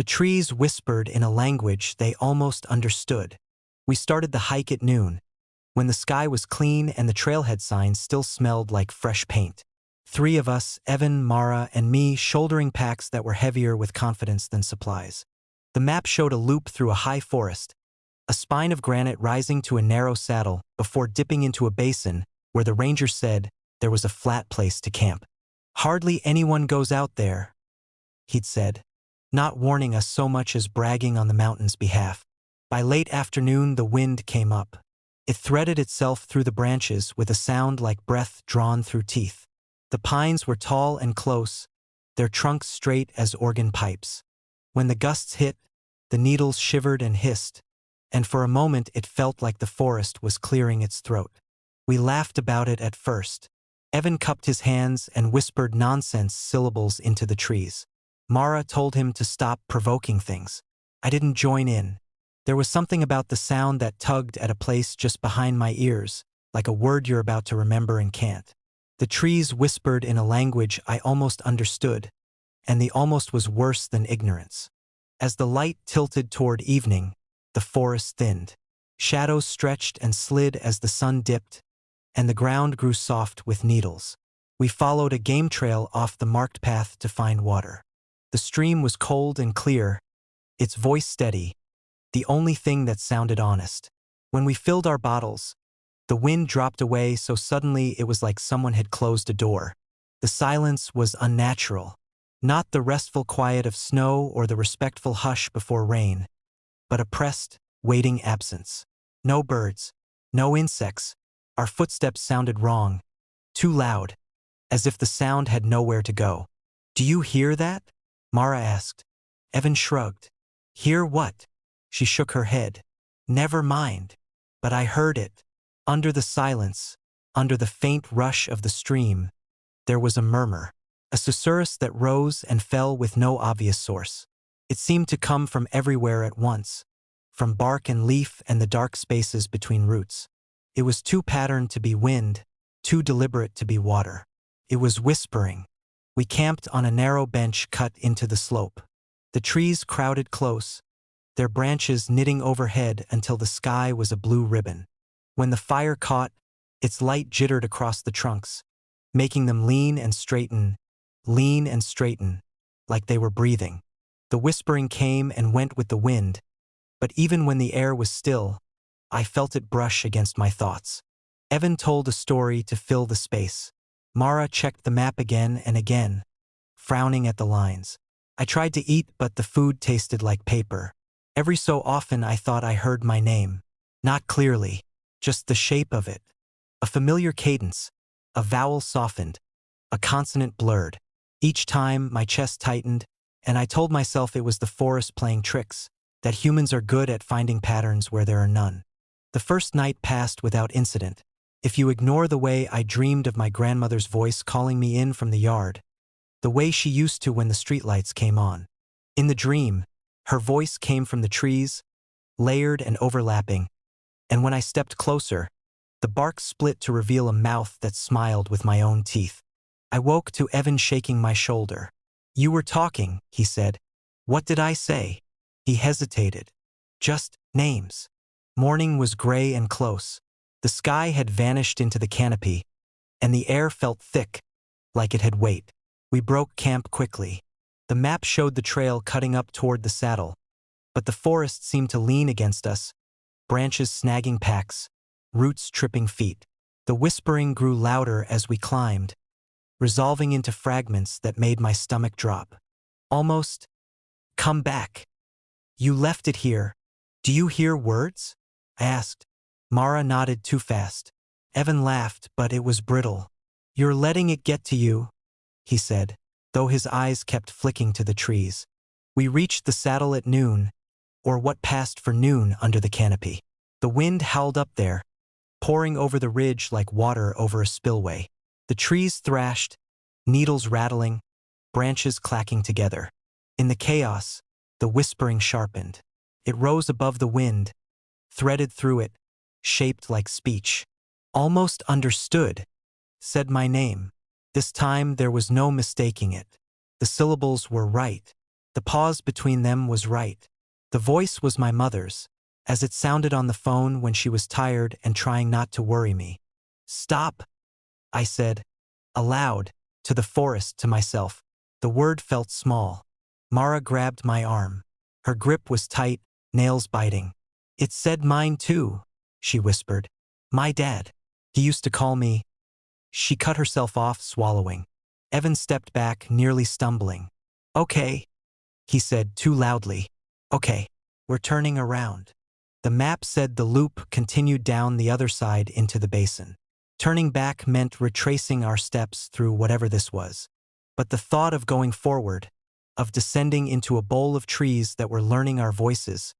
The trees whispered in a language they almost understood. We started the hike at noon, when the sky was clean and the trailhead signs still smelled like fresh paint. 3 of us, Evan, Mara, and me, shouldering packs that were heavier with confidence than supplies. The map showed a loop through a high forest, a spine of granite rising to a narrow saddle before dipping into a basin where the ranger said there was a flat place to camp. "Hardly anyone goes out there," he'd said, not warning us so much as bragging on the mountain's behalf. By late afternoon, the wind came up. It threaded itself through the branches with a sound like breath drawn through teeth. The pines were tall and close, their trunks straight as organ pipes. When the gusts hit, the needles shivered and hissed, and for a moment it felt like the forest was clearing its throat. We laughed about it at first. Evan cupped his hands and whispered nonsense syllables into the trees. Mara told him to stop provoking things. I didn't join in. There was something about the sound that tugged at a place just behind my ears, like a word you're about to remember and can't. The trees whispered in a language I almost understood, and the almost was worse than ignorance. As the light tilted toward evening, the forest thinned. Shadows stretched and slid as the sun dipped, and the ground grew soft with needles. We followed a game trail off the marked path to find water. The stream was cold and clear, its voice steady, the only thing that sounded honest. When we filled our bottles, the wind dropped away so suddenly it was like someone had closed a door. The silence was unnatural, not the restful quiet of snow or the respectful hush before rain, but a pressed, waiting absence. No birds, no insects. Our footsteps sounded wrong, too loud, as if the sound had nowhere to go. "Do you hear that?" Mara asked. Evan shrugged. "Hear what?" She shook her head. "Never mind." But I heard it. Under the silence, under the faint rush of the stream, there was a murmur, a susurrus that rose and fell with no obvious source. It seemed to come from everywhere at once, from bark and leaf and the dark spaces between roots. It was too patterned to be wind, too deliberate to be water. It was whispering. We camped on a narrow bench cut into the slope. The trees crowded close, their branches knitting overhead until the sky was a blue ribbon. When the fire caught, its light jittered across the trunks, making them lean and straighten, like they were breathing. The whispering came and went with the wind, but even when the air was still, I felt it brush against my thoughts. Evan told a story to fill the space. Mara checked the map again and again, frowning at the lines. I tried to eat, but the food tasted like paper. Every so often I thought I heard my name. Not clearly, just the shape of it. A familiar cadence, a vowel softened, a consonant blurred. Each time my chest tightened, and I told myself it was the forest playing tricks, that humans are good at finding patterns where there are none. The first night passed without incident. If you ignore the way I dreamed of my grandmother's voice calling me in from the yard, the way she used to when the streetlights came on. In the dream, her voice came from the trees, layered and overlapping, and when I stepped closer, the bark split to reveal a mouth that smiled with my own teeth. I woke to Evan shaking my shoulder. "You were talking," he said. "What did I say?" He hesitated. "Just names." Morning was gray and close. The sky had vanished into the canopy, and the air felt thick, like it had weight. We broke camp quickly. The map showed the trail cutting up toward the saddle, but the forest seemed to lean against us, branches snagging packs, roots tripping feet. The whispering grew louder as we climbed, resolving into fragments that made my stomach drop. Almost, "Come back. You left it here. Do you hear words?" I asked. Mara nodded too fast. Evan laughed, but it was brittle. "You're letting it get to you," he said, though his eyes kept flicking to the trees. We reached the saddle at noon, or what passed for noon under the canopy. The wind howled up there, pouring over the ridge like water over a spillway. The trees thrashed, needles rattling, branches clacking together. In the chaos, the whispering sharpened. It rose above the wind, threaded through it, shaped like speech. "Almost understood," said my name. This time there was no mistaking it. The syllables were right. The pause between them was right. The voice was my mother's, as it sounded on the phone when she was tired and trying not to worry me. "Stop," I said, aloud, to the forest, to myself. The word felt small. Mara grabbed my arm. Her grip was tight, nails biting. "It said mine too," she whispered. "My dad. He used to call me—" She cut herself off, swallowing. Evan stepped back, nearly stumbling. "Okay," he said too loudly. "Okay, we're turning around." The map said the loop continued down the other side into the basin. Turning back meant retracing our steps through whatever this was. But the thought of going forward, of descending into a bowl of trees that were learning our voices,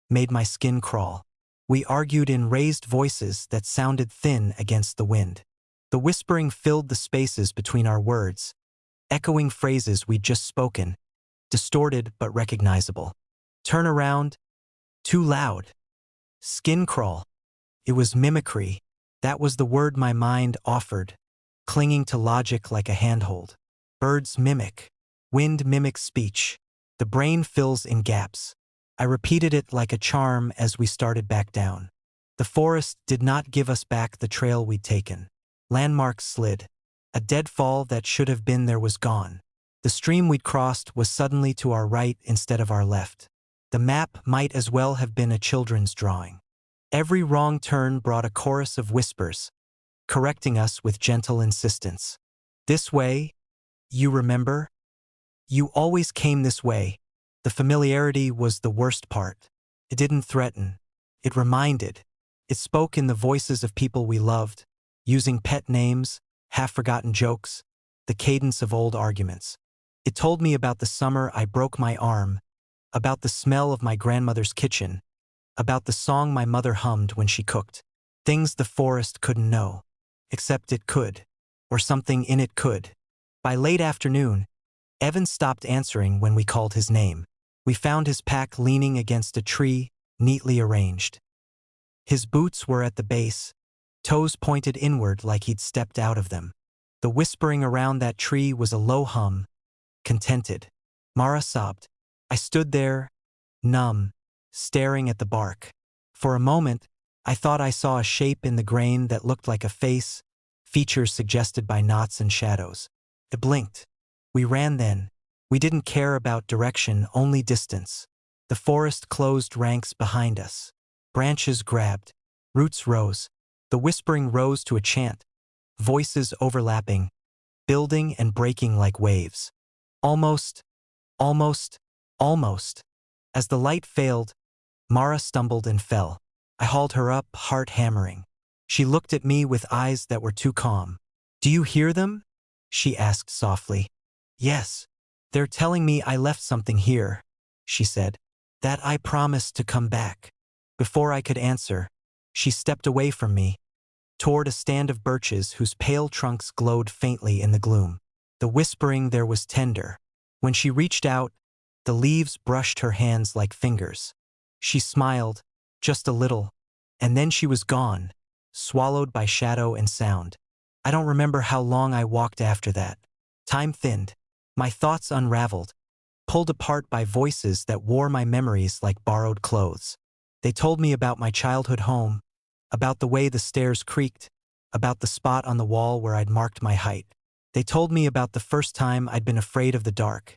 made my skin crawl. We argued in raised voices that sounded thin against the wind. The whispering filled the spaces between our words, echoing phrases we'd just spoken, distorted but recognizable. Turn around, too loud. Skin crawl. It was mimicry. That was the word my mind offered, clinging to logic like a handhold. Birds mimic. Wind mimics speech. The brain fills in gaps. I repeated it like a charm as we started back down. The forest did not give us back the trail we'd taken. Landmarks slid. A deadfall that should have been there was gone. The stream we'd crossed was suddenly to our right instead of our left. The map might as well have been a children's drawing. Every wrong turn brought a chorus of whispers, correcting us with gentle insistence. "This way, you remember? You always came this way." The familiarity was the worst part. It didn't threaten. It reminded. It spoke in the voices of people we loved, using pet names, half-forgotten jokes, the cadence of old arguments. It told me about the summer I broke my arm, about the smell of my grandmother's kitchen, about the song my mother hummed when she cooked. Things the forest couldn't know. Except it could. Or something in it could. By late afternoon, Evan stopped answering when we called his name. We found his pack leaning against a tree, neatly arranged. His boots were at the base, toes pointed inward like he'd stepped out of them. The whispering around that tree was a low hum, contented. Mara sobbed. I stood there, numb, staring at the bark. For a moment, I thought I saw a shape in the grain that looked like a face, features suggested by knots and shadows. It blinked. We ran then. We didn't care about direction, only distance. The forest closed ranks behind us. Branches grabbed. Roots rose. The whispering rose to a chant. Voices overlapping, building and breaking like waves. Almost, almost, almost. As the light failed, Mara stumbled and fell. I hauled her up, heart hammering. She looked at me with eyes that were too calm. "Do you hear them?" she asked softly. "Yes. They're telling me I left something here," she said. "That I promised to come back." Before I could answer, she stepped away from me, toward a stand of birches whose pale trunks glowed faintly in the gloom. The whispering there was tender. When she reached out, the leaves brushed her hands like fingers. She smiled, just a little, and then she was gone, swallowed by shadow and sound. I don't remember how long I walked after that. Time thinned. My thoughts unraveled, pulled apart by voices that wore my memories like borrowed clothes. They told me about my childhood home, about the way the stairs creaked, about the spot on the wall where I'd marked my height. They told me about the first time I'd been afraid of the dark,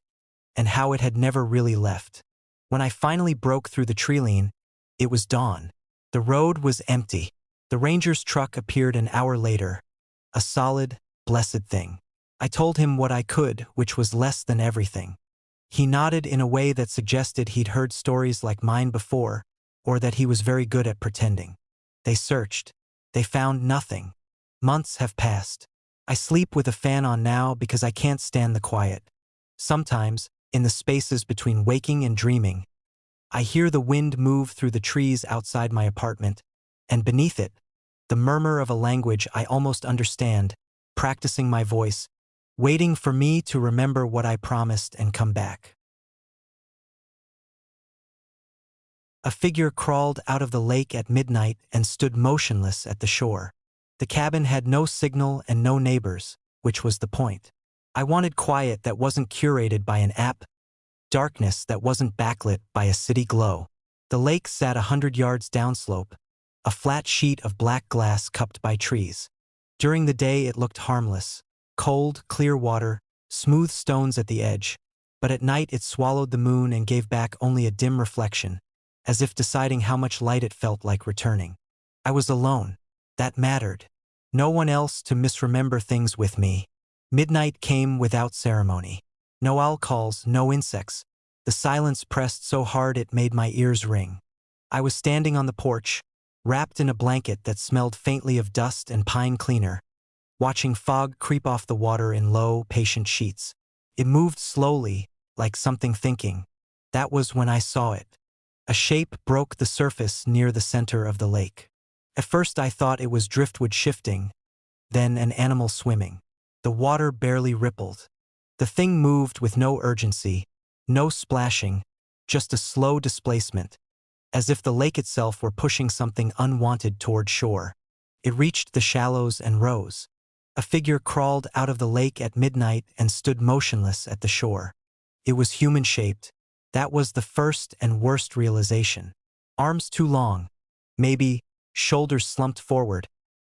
and how it had never really left. When I finally broke through the treeline, it was dawn. The road was empty. The ranger's truck appeared an hour later, a solid, blessed thing. I told him what I could, which was less than everything. He nodded in a way that suggested he'd heard stories like mine before, or that he was very good at pretending. They searched. They found nothing. Months have passed. I sleep with a fan on now because I can't stand the quiet. Sometimes, in the spaces between waking and dreaming, I hear the wind move through the trees outside my apartment, and beneath it, the murmur of a language I almost understand, practicing my voice, waiting for me to remember what I promised and come back. A figure crawled out of the lake at midnight and stood motionless at the shore. The cabin had no signal and no neighbors, which was the point. I wanted quiet that wasn't curated by an app, darkness that wasn't backlit by a city glow. The lake sat 100 yards downslope, a flat sheet of black glass cupped by trees. During the day it looked harmless, cold, clear water, smooth stones at the edge, but at night it swallowed the moon and gave back only a dim reflection, as if deciding how much light it felt like returning. I was alone. That mattered. No one else to misremember things with me. Midnight came without ceremony. No owl calls, no insects. The silence pressed so hard it made my ears ring. I was standing on the porch, wrapped in a blanket that smelled faintly of dust and pine cleaner, watching fog creep off the water in low, patient sheets. It moved slowly, like something thinking. That was when I saw it. A shape broke the surface near the center of the lake. At first I thought it was driftwood shifting, then an animal swimming. The water barely rippled. The thing moved with no urgency, no splashing, just a slow displacement, as if the lake itself were pushing something unwanted toward shore. It reached the shallows and rose. A figure crawled out of the lake at midnight and stood motionless at the shore. It was human-shaped. That was the first and worst realization. Arms too long, maybe, shoulders slumped forward,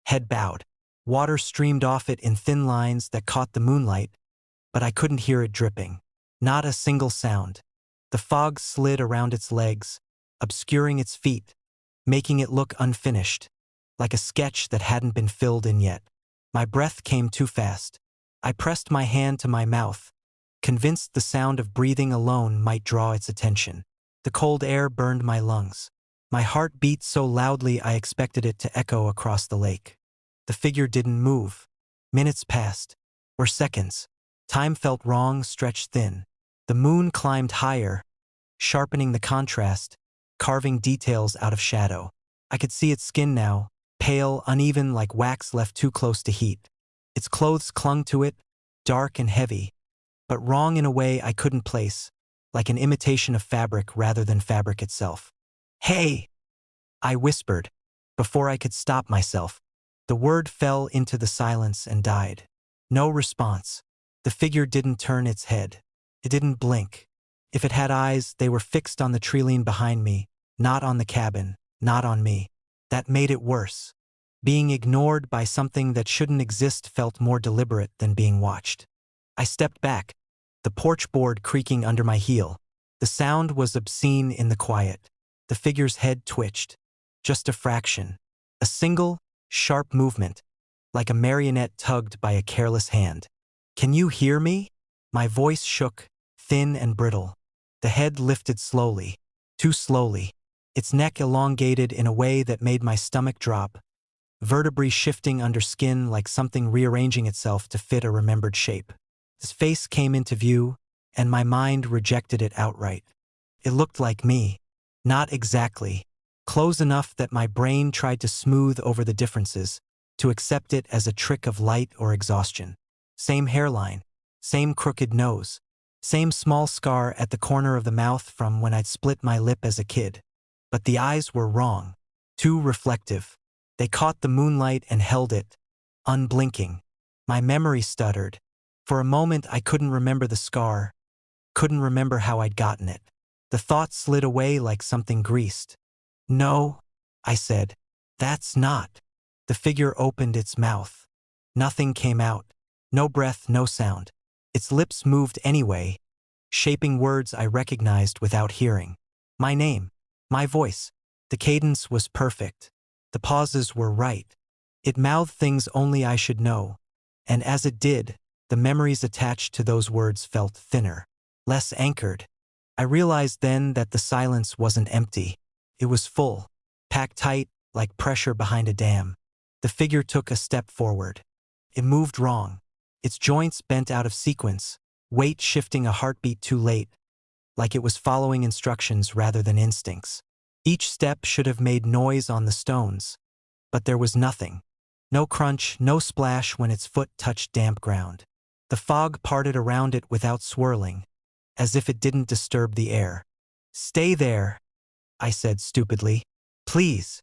head bowed. Water streamed off it in thin lines that caught the moonlight, but I couldn't hear it dripping. Not a single sound. The fog slid around its legs, obscuring its feet, making it look unfinished, like a sketch that hadn't been filled in yet. My breath came too fast. I pressed my hand to my mouth, convinced the sound of breathing alone might draw its attention. The cold air burned my lungs. My heart beat so loudly I expected it to echo across the lake. The figure didn't move. Minutes passed, or seconds. Time felt wrong, stretched thin. The moon climbed higher, sharpening the contrast, carving details out of shadow. I could see its skin now, pale, uneven like wax left too close to heat. Its clothes clung to it, dark and heavy, but wrong in a way I couldn't place, like an imitation of fabric rather than fabric itself. "Hey!" I whispered, before I could stop myself. The word fell into the silence and died. No response. The figure didn't turn its head. It didn't blink. If it had eyes, they were fixed on the treeline behind me, not on the cabin, not on me. That made it worse. Being ignored by something that shouldn't exist felt more deliberate than being watched. I stepped back, the porch board creaking under my heel. The sound was obscene in the quiet. The figure's head twitched. Just a fraction. A single, sharp movement, like a marionette tugged by a careless hand. "Can you hear me?" My voice shook, thin and brittle. The head lifted slowly, too slowly. Its neck elongated in a way that made my stomach drop, vertebrae shifting under skin like something rearranging itself to fit a remembered shape. His face came into view, and my mind rejected it outright. It looked like me. Not exactly. Close enough that my brain tried to smooth over the differences, to accept it as a trick of light or exhaustion. Same hairline, same crooked nose, same small scar at the corner of the mouth from when I'd split my lip as a kid. But the eyes were wrong. Too reflective. They caught the moonlight and held it, unblinking. My memory stuttered. For a moment I couldn't remember the scar, couldn't remember how I'd gotten it. The thought slid away like something greased. "No," I said. "That's not." The figure opened its mouth. Nothing came out. No breath, no sound. Its lips moved anyway, shaping words I recognized without hearing. My name. My voice. The cadence was perfect. The pauses were right. It mouthed things only I should know. And as it did, the memories attached to those words felt thinner, less anchored. I realized then that the silence wasn't empty. It was full, packed tight like pressure behind a dam. The figure took a step forward. It moved wrong. Its joints bent out of sequence, weight shifting a heartbeat too late, like it was following instructions rather than instincts. Each step should have made noise on the stones, but there was nothing. No crunch, no splash when its foot touched damp ground. The fog parted around it without swirling, as if it didn't disturb the air. "Stay there," I said stupidly. "Please."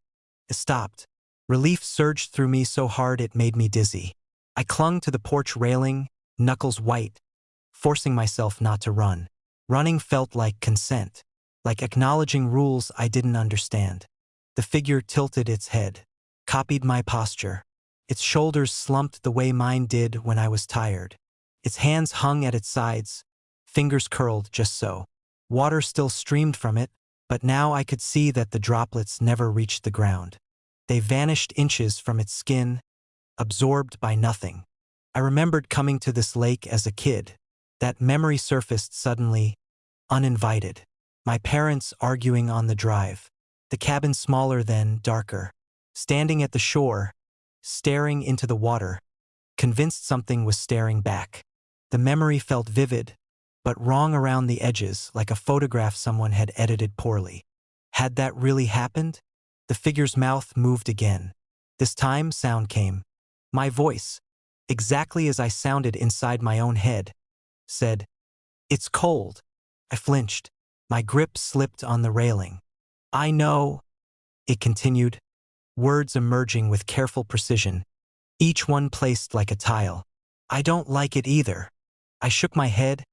It stopped. Relief surged through me so hard it made me dizzy. I clung to the porch railing, knuckles white, forcing myself not to run. Running felt like consent, like acknowledging rules I didn't understand. The figure tilted its head, copied my posture. Its shoulders slumped the way mine did when I was tired. Its hands hung at its sides, fingers curled just so. Water still streamed from it, but now I could see that the droplets never reached the ground. They vanished inches from its skin, absorbed by nothing. I remembered coming to this lake as a kid. That memory surfaced suddenly, uninvited. My parents arguing on the drive. The cabin smaller then, darker. Standing at the shore, staring into the water, convinced something was staring back. The memory felt vivid, but wrong around the edges, like a photograph someone had edited poorly. Had that really happened? The figure's mouth moved again. This time, sound came. My voice, exactly as I sounded inside my own head, said, "It's cold." I flinched. My grip slipped on the railing. "I know," it continued, words emerging with careful precision, each one placed like a tile. "I don't like it either." I shook my head,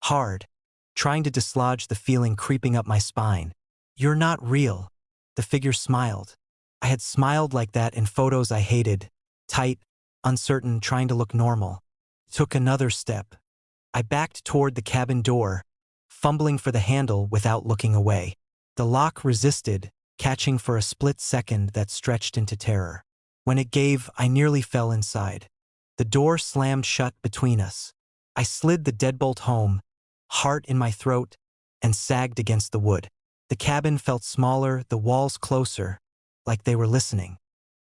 hard, trying to dislodge the feeling creeping up my spine. "You're not real." The figure smiled. I had smiled like that in photos I hated, tight, uncertain, trying to look normal. Took another step. I backed toward the cabin door, fumbling for the handle without looking away. The lock resisted, catching for a split second that stretched into terror. When it gave, I nearly fell inside. The door slammed shut between us. I slid the deadbolt home, heart in my throat, and sagged against the wood. The cabin felt smaller, the walls closer, like they were listening.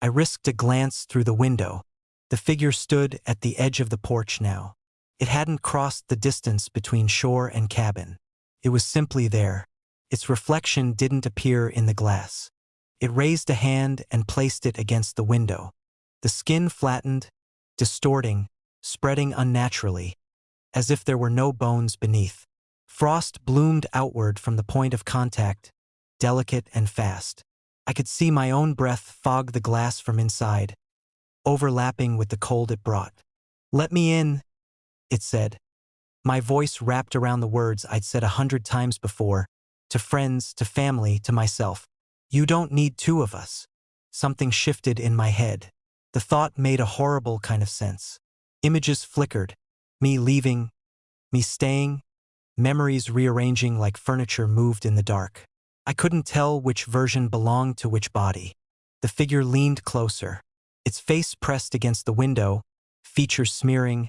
I risked a glance through the window. The figure stood at the edge of the porch now. It hadn't crossed the distance between shore and cabin. It was simply there. Its reflection didn't appear in the glass. It raised a hand and placed it against the window. The skin flattened, distorting, spreading unnaturally, as if there were no bones beneath. Frost bloomed outward from the point of contact, delicate and fast. I could see my own breath fog the glass from inside, overlapping with the cold it brought. "Let me in," it said. My voice wrapped around the words I'd said 100 times before, to friends, to family, to myself. "You don't need two of us." Something shifted in my head. The thought made a horrible kind of sense. Images flickered. Me leaving, me staying, memories rearranging like furniture moved in the dark. I couldn't tell which version belonged to which body. The figure leaned closer. Its face pressed against the window, features smearing,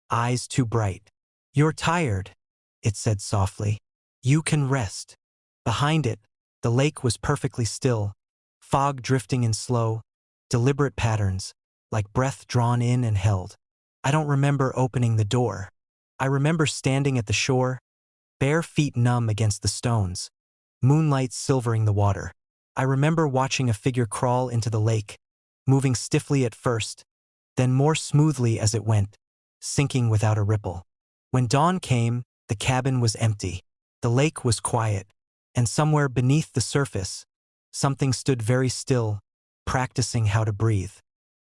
eyes too bright. "You're tired," it said softly. "You can rest." Behind it, the lake was perfectly still, fog drifting in slow, deliberate patterns, like breath drawn in and held. I don't remember opening the door. I remember standing at the shore, bare feet numb against the stones, moonlight silvering the water. I remember watching a figure crawl into the lake, moving stiffly at first, then more smoothly as it went, sinking without a ripple. When dawn came, the cabin was empty. The lake was quiet, and somewhere beneath the surface, something stood very still, practicing how to breathe.